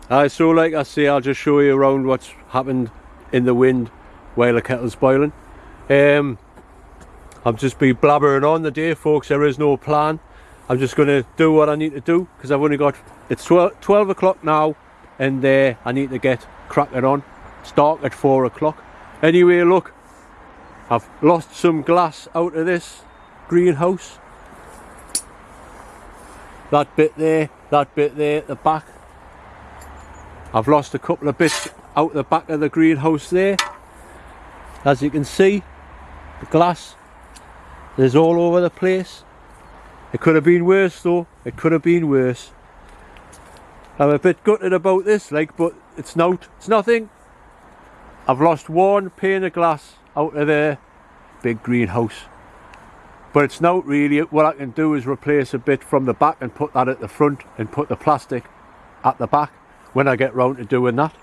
So like I say, I'll just show you around what's happened in the wind while the kettle's boiling. I've just been blabbering on the day, folks. There is no plan. I'm just going to do what I need to do because I've only got, it's 12 o'clock now, and I need to get cracking on. It's dark at 4 o'clock. Anyway, look, I've lost some glass out of this greenhouse. That bit there at the back. I've lost a couple of bits out the back of the greenhouse there. As you can see, the glass is all over the place. It could have been worse though, it could have been worse. I'm a bit gutted about this, like, but it's nothing. I've lost one pane of glass out of the big greenhouse. But it's not really. What I can do is replace a bit from the back and put that at the front and put the plastic at the back when I get round to doing that.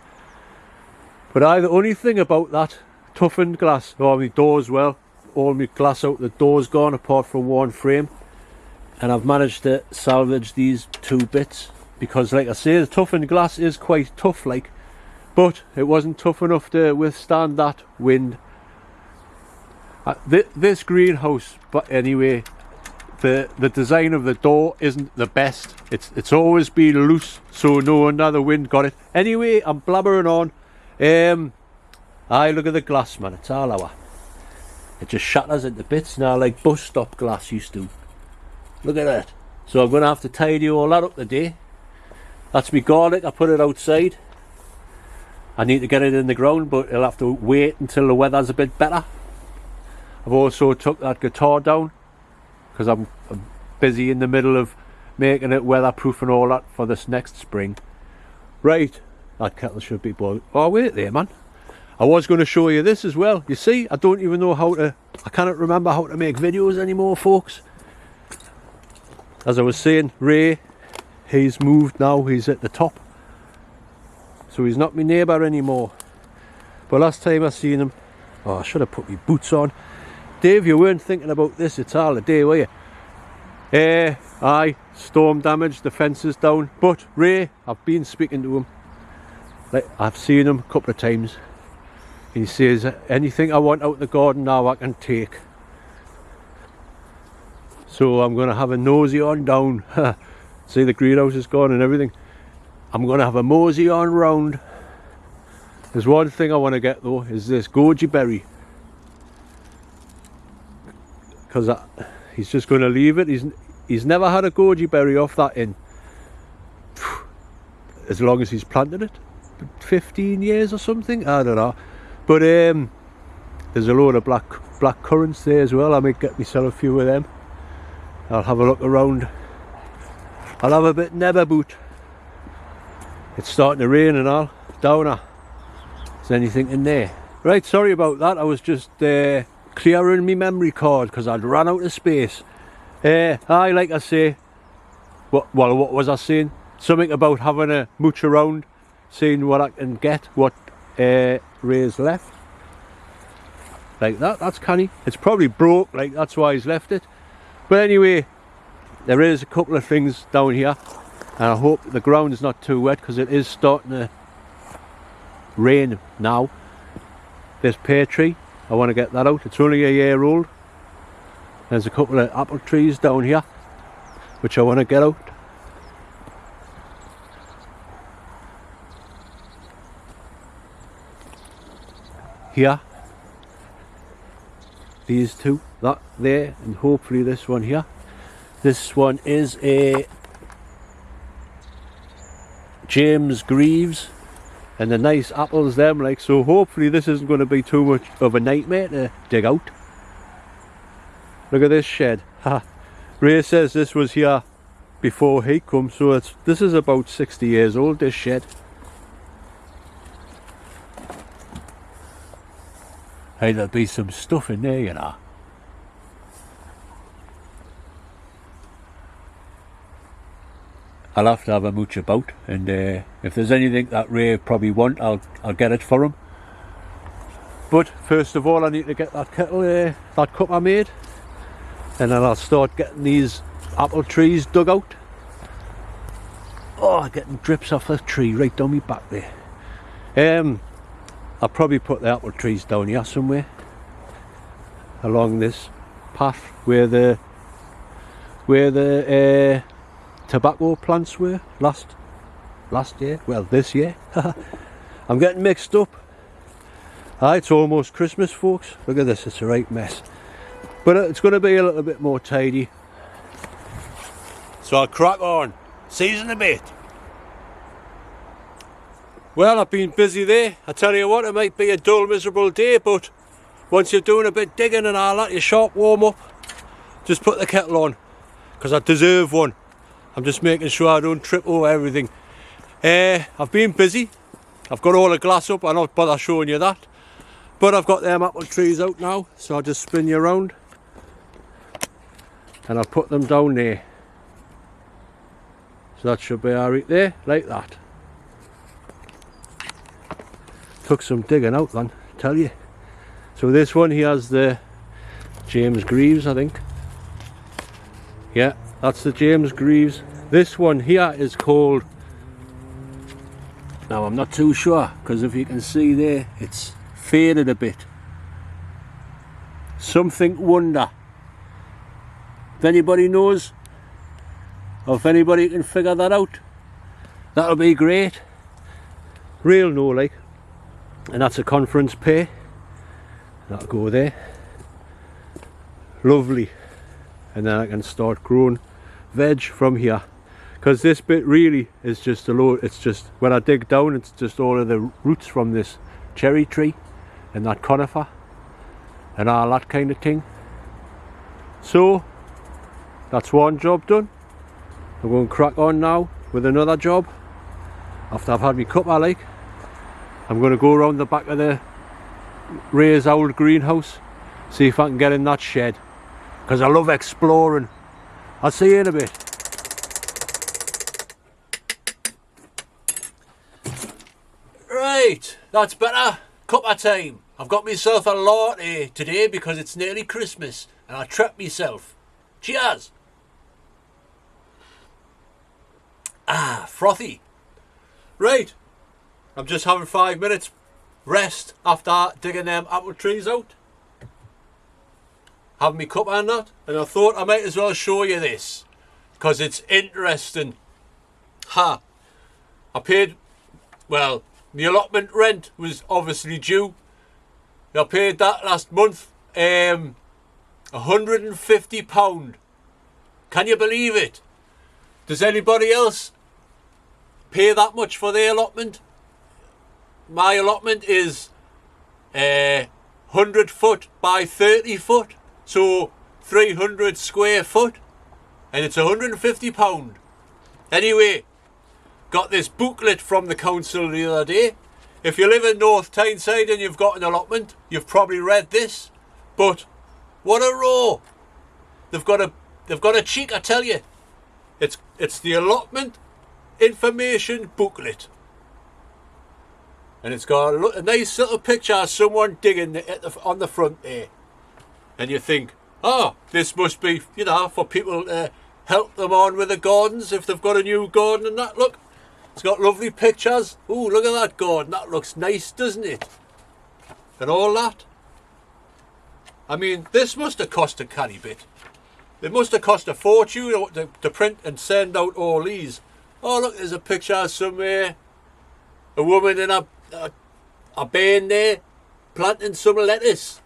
But the only thing about that toughened glass, or my doors, well, all my glass out the door's gone apart from one frame. And I've managed to salvage these two bits because, like I say, the toughened glass is quite tough, like, but it wasn't tough enough to withstand that wind. This greenhouse, but anyway, the design of the door isn't the best. It's always been loose, so no wonder the wind got it. Anyway, I'm blabbering on. Look at the glass, man. It's all over. It just shatters into bits now, like bus stop glass used to. Look at that. So I'm going to have to tidy all that up today. That's my garlic. I put it outside. I need to get it in the ground, but I'll have to wait until the weather's a bit better. I've also took that guitar down because I'm busy in the middle of making it weatherproof and all that for this next spring. Right, that kettle should be boiled. Oh, wait there, man. I was going to show you this as well. You see, I don't even know how to, I cannot remember how to make videos anymore, folks. As I was saying, Ray, he's moved now, he's at the top. So he's not my neighbour anymore. But last time I seen him, oh, I should have put my boots on. Dave, you weren't thinking about this at all today, were you? Aye, storm damage, the fence is down. But Ray, I've been speaking to him. Like, I've seen him a couple of times. He says, anything I want out the garden now I can take. So I'm going to have a nosy on down. See, the greenhouse is gone and everything. I'm going to have a mosey on round. There's one thing I want to get though, is this Goji Berry. Because he's just going to leave it. He's never had a Goji Berry off that in as long as he's planted it. 15 years or something, I don't know. But there's a load of black currants there as well. I might get myself a few of them. I'll have a look around. I'll have a bit nebber boot. It's starting to rain and all. Downer. Is there anything in there? Right, sorry about that. I was just clearing my memory card because I'd run out of space. Like I say, what was I saying? Something about having a mooch around, seeing what I can get, what Ray's left. Like that, that's canny. It's probably broke, like that's why he's left it. But anyway, there is a couple of things down here. And I hope the ground is not too wet because it is starting to rain now. This pear tree, I want to get that out. It's only a year old. There's a couple of apple trees down here which I want to get out. Here, these two, that there, and hopefully this one here. This one is a James Greaves, and the nice apples them, like, so hopefully this isn't going to be too much of a nightmare to dig out. Look at this shed. Ha. Ray says this was here before he come, so this is about 60 years old, this shed. Hey, there'll be some stuff in there, you know. I'll have to have a mooch about, and if there's anything that Ray probably want, I'll get it for him. But first of all, I need to get that kettle, that cuppa made, and then I'll start getting these apple trees dug out. Oh, getting drips off the tree right down my back there. I'll probably put the apple trees down here somewhere along this path where the tobacco plants were last year. Well, this year. I'm getting mixed up. It's almost Christmas, folks. Look at this, it's a right mess. But it's going to be a little bit more tidy. So I'll crack on. See you in a bit. Well, I've been busy there. I tell you what, it might be a dull, miserable day, but once you're doing a bit digging and all that, your sharp warm up, just put the kettle on, because I deserve one. I'm just making sure I don't trip over everything. I've been busy. I've got all the glass up. I'm not bother showing you that. But I've got them apple trees out now, so I'll just spin you around. And I'll put them down there. So that should be alright there, like that. Took some digging out then, tell you. So this one, he has the James Greaves, I think. Yeah, that's the James Greaves. This one here is called, now I'm not too sure, because if you can see there, it's faded a bit. Something Wonder. If anybody knows, or if anybody can figure that out, that'll be great. Real no like. And that's a conference pay. That'll go there. Lovely. And then I can start growing veg from here. Because this bit really is just a load, it's just, when I dig down, it's just all of the roots from this cherry tree and that conifer and all that kind of thing. So that's one job done. I'm going to crack on now with another job after I've had my cuppa like. I'm going to go around the back of the Ray's old greenhouse, see if I can get in that shed, because I love exploring. I'll see you in a bit. Right, that's better. Cuppa time. I've got myself a latte today because it's nearly Christmas and I treat myself. Cheers! Frothy. Right, I'm just having 5 minutes rest after digging them apple trees out. Having me cuppa and that, and I thought I might as well show you this because it's interesting. I paid, well, the allotment rent was obviously due. I paid that last month, £150. Can you believe it? Does anybody else pay that much for their allotment? My allotment is 100 foot by 30 foot, so 300 square foot, and it's £150. Anyway, got this booklet from the council the other day. If you live in North Tyneside and you've got an allotment, you've probably read this. But what a row! They've got a cheek, I tell you. It's the allotment information booklet, and it's got a nice little picture of someone digging on the front there. And you think, oh, this must be, you know, for people to help them on with the gardens if they've got a new garden and that. Look. It's got lovely pictures. Ooh, look at that garden. That looks nice, doesn't it? And all that. I mean, this must have cost a canny bit. It must have cost a fortune to print and send out all these. Oh, look, there's a picture of somewhere. A woman in a bin there, planting some lettuce.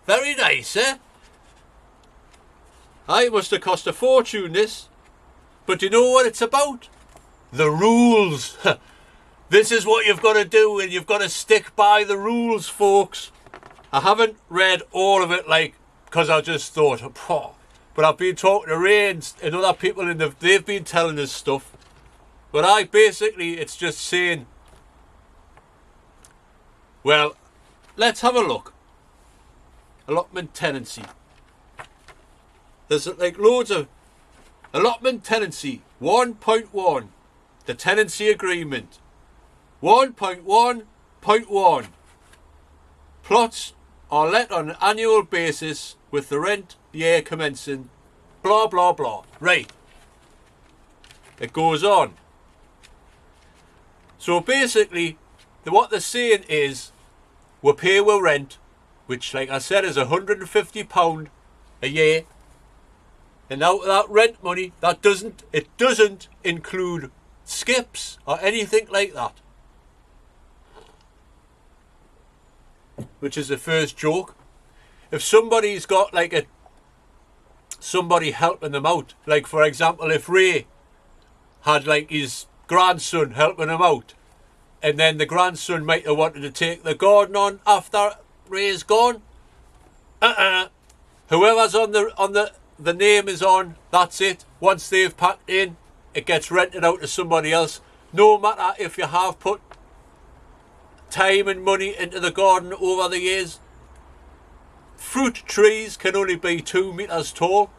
Very nice, eh? It must have cost a fortune, this. But you know what it's about? The rules. This is what you've got to do, and you've got to stick by the rules, folks. I haven't read all of it, like, because I just thought, but I've been talking to Ray and other people, and they've been telling us stuff. But basically, it's just saying, well, let's have a look. Allotment tenancy. There's like loads of allotment tenancy. 1.1. The tenancy agreement. 1.1.1. Plots are let on an annual basis with the rent year commencing. Blah, blah, blah. Right. It goes on. So basically, what they're saying is, we pay our rent, which, like I said, is £150 a year. And out of that rent money, it doesn't include skips or anything like that. Which is the first joke. If somebody's got like somebody helping them out, like for example, if Ray had like his grandson helping him out, and then the grandson might have wanted to take the garden on after Ray's gone, whoever's on the name is on, that's it. Once they've packed in, it gets rented out to somebody else. No matter if you have put time and money into the garden over the years. Fruit trees can only be 2 metres tall.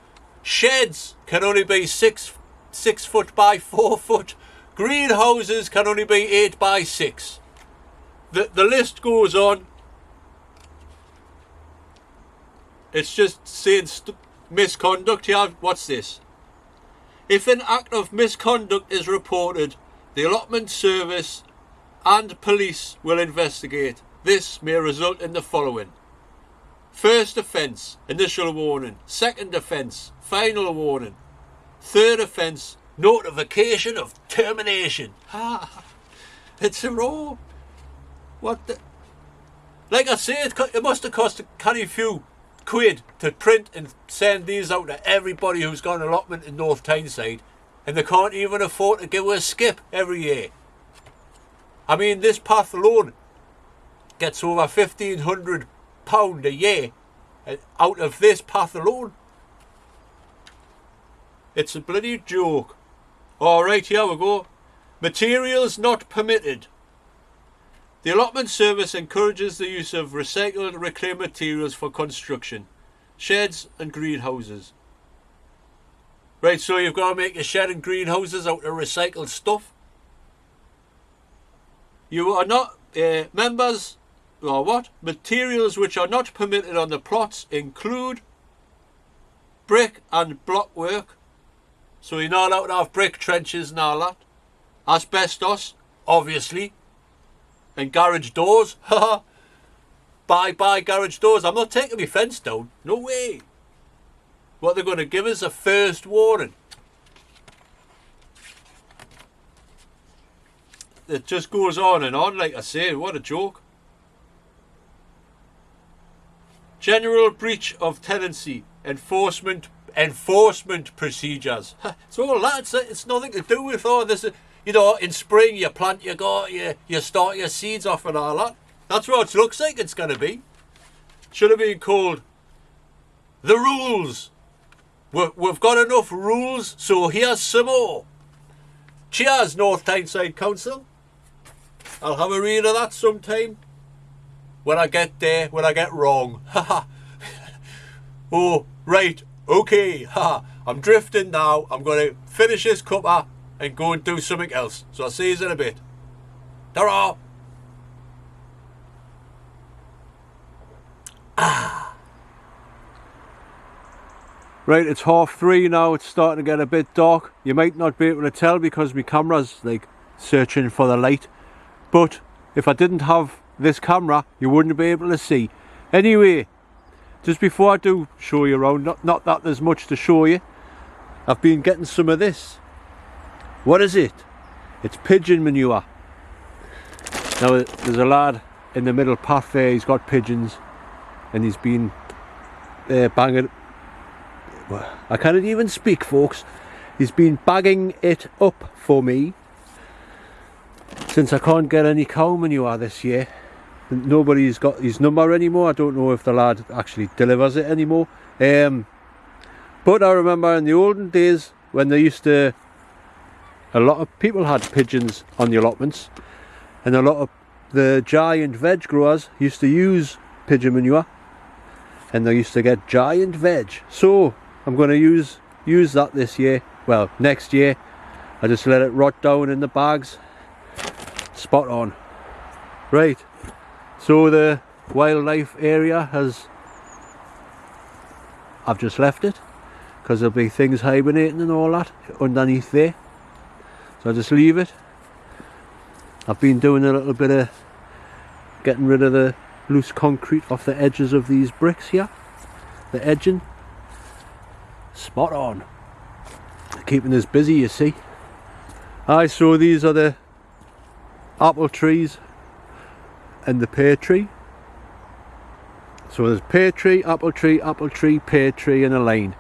Sheds can only be 6 foot by 4 foot. Greenhouses can only be 8 by 6. The list goes on. It's just saying misconduct here. What's this? If an act of misconduct is reported, the allotment service and police will investigate. This may result in the following: first offence, initial warning. Second offence, final warning. Third offence, notification of termination. It's a raw. What the? Like I say, it must have cost a canny few quid to print and send these out to everybody who's got an allotment in North Tyneside, and they can't even afford to give a skip every year. I mean, this path alone gets over £1,500 a year out of this path alone. It's a bloody joke. Alright, here we go. Materials not permitted. The allotment service encourages the use of recycled reclaimed materials for construction, sheds and greenhouses. Right, so you've got to make your shed and greenhouses out of recycled stuff. You are not members, or what? Materials which are not permitted on the plots include brick and block work. So you're not allowed to have brick trenches and all that. Asbestos, obviously. And garage doors. Bye garage doors. I'm not taking my fence down. No way. What they're going to give us a first warning. It just goes on and on, like I say. What a joke. General breach of tenancy. Enforcement procedures. It's all that. It's nothing to do with all this. You know, in spring you plant your garden, you start your seeds off and all that. That's what it looks like it's going to be. Should have been called the rules. We've got enough rules, so here's some more. Cheers, North Tyneside Council. I'll have a read of that sometime. When I get there, when I get wrong. Oh, right, okay. I'm drifting now. I'm going to finish this cuppa and go and do something else. So I'll see you in a bit. Ta-ra! Right, it's 3:30 now. It's starting to get a bit dark. You might not be able to tell because my camera's like searching for the light. But if I didn't have this camera, you wouldn't be able to see. Anyway, just before I do show you around, not that there's much to show you, I've been getting some of this. What is it? It's pigeon manure. Now there's a lad in the middle path there, he's got pigeons and he's been banging, well, I can't even speak folks, he's been bagging it up for me since I can't get any cow manure this year. Nobody's got his number anymore. I don't know if the lad actually delivers it anymore. But I remember in the olden days when they used to, a lot of people had pigeons on the allotments, and a lot of the giant veg growers used to use pigeon manure, and they used to get giant veg. So I'm going to use that this year. Well, next year. I just let it rot down in the bags. Spot on. Right. So the wildlife area I've just left it because there'll be things hibernating and all that underneath there. So I just leave it. I've been doing a little bit of getting rid of the loose concrete off the edges of these bricks here, the edging. Spot on. Keeping us busy, you see. Aye, so these are the apple trees and the pear tree. So there's pear tree, apple tree, pear tree in a line.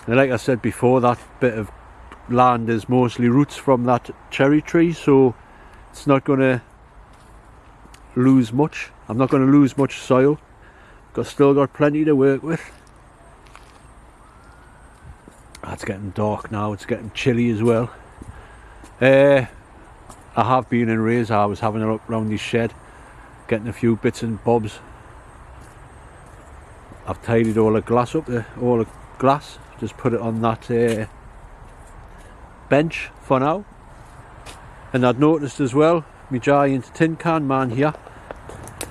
And like I said before, that bit of land is mostly roots from that cherry tree, so it's not going to lose much. I'm not going to lose much soil. Still got plenty to work with. It's getting dark now, it's getting chilly as well. I have been in Razor. I was having a look around this shed, getting a few bits and bobs. I've tidied all the glass up, just put it on that bench for now. And I'd noticed as well, my giant tin can man here,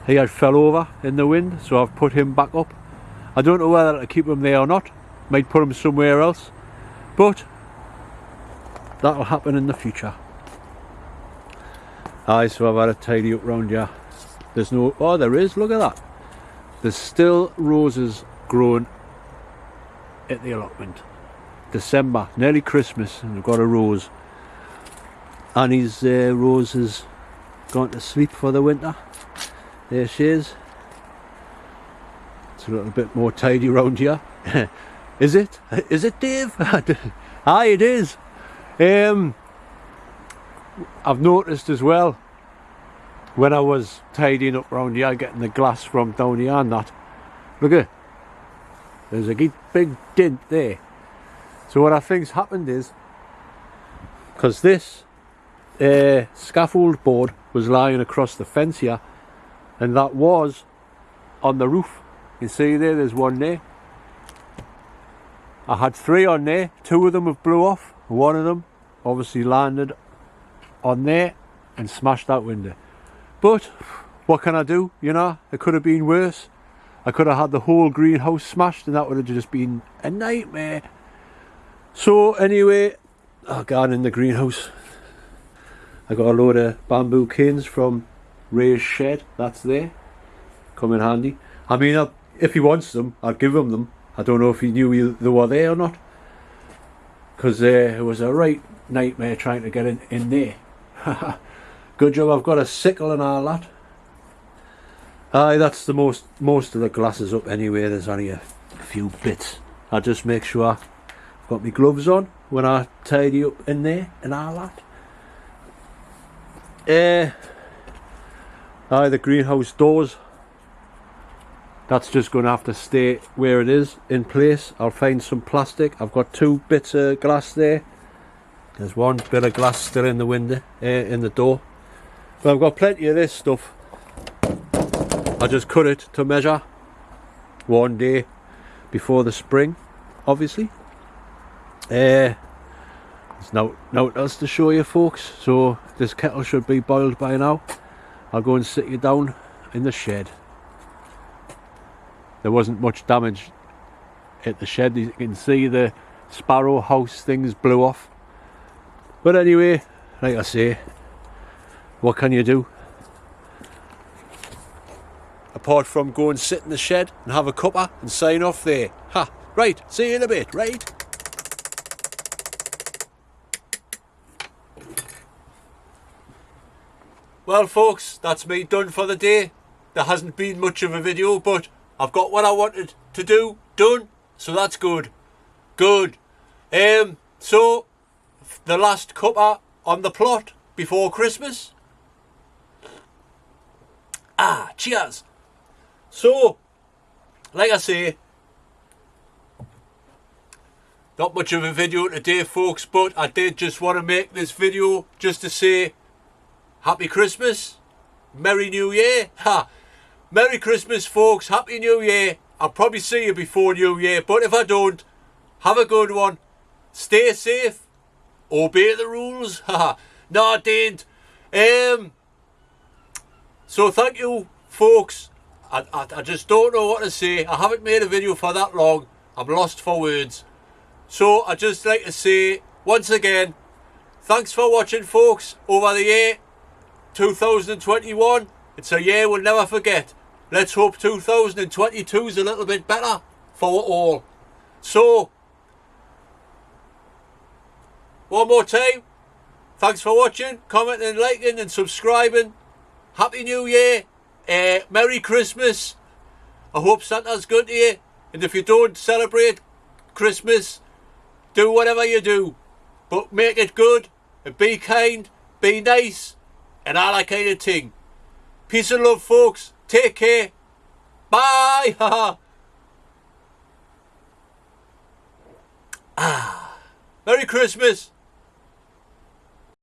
he had fell over in the wind, so I've put him back up. I don't know whether to keep him there or not, might put him somewhere else, but that'll happen in the future. Aye, so I've had a tidy up round here. There's no, oh there is, look at that. There's still roses growing at the allotment. December, nearly Christmas, and we've got a rose. Annie's rose has gone to sleep for the winter. There she is. It's a little bit more tidy round here. Is it? Is it, Dave? Aye, it is. I've noticed as well, when I was tidying up round here, getting the glass from down here and that, look at, there's a big dent there. So what I think's happened is, because this scaffold board was lying across the fence here, and that was on the roof. You see there's one there. I had 3 on there, 2 of them have blew off, one of them obviously landed on there and smashed that window. But what can I do, you know, it could have been worse. I could have had the whole greenhouse smashed and that would have just been a nightmare. So anyway, I got in the greenhouse. I got a load of bamboo canes from Ray's shed, that's there, come in handy. I mean, if he wants them, I'll give him them. I don't know if he knew they were there or not, because it was a right nightmare trying to get in there. Good job I've got a sickle and all that. Aye, that's the most of the glasses up anyway. There's only a few bits. I just make sure I've got my gloves on when I tidy up in there and all that. Aye, the greenhouse doors, that's just going to have to stay where it is, in place. I'll find some plastic. I've got 2 bits of glass there. There's 1 bit of glass still in the window, in the door. But I've got plenty of this stuff. I just cut it to measure 1 day before the spring, obviously. There's nothing else to show you, folks. So this kettle should be boiled by now. I'll go and sit you down in the shed. There wasn't much damage at the shed. You can see the sparrow house things blew off. But anyway, like I say, what can you do? Apart from go and sit in the shed and have a cuppa and sign off there. Ha! Right, see you in a bit, right? Well folks, that's me done for the day. There hasn't been much of a video, but I've got what I wanted to do done, so that's good. Good. So the last cuppa on the plot before Christmas. Cheers. So, like I say, not much of a video today, folks, but I did just want to make this video just to say Happy Christmas, Merry New Year. Merry Christmas, folks, Happy New Year. I'll probably see you before New Year, but if I don't, have a good one. Stay safe. Obey the rules. No, I didn't. So thank you, folks. I just don't know what to say. I haven't made a video for that long. I'm lost for words. So I'd just like to say, once again, thanks for watching, folks, over the year. 2021, it's a year we'll never forget. Let's hope 2022 is a little bit better for all. So, one more time, thanks for watching, commenting, liking and subscribing. Happy New Year, Merry Christmas. I hope Santa's good to you, and if you don't celebrate Christmas, do whatever you do, but make it good, and be kind, be nice, and all that kind of thing. Peace and love, folks. Take care. Bye. Merry Christmas.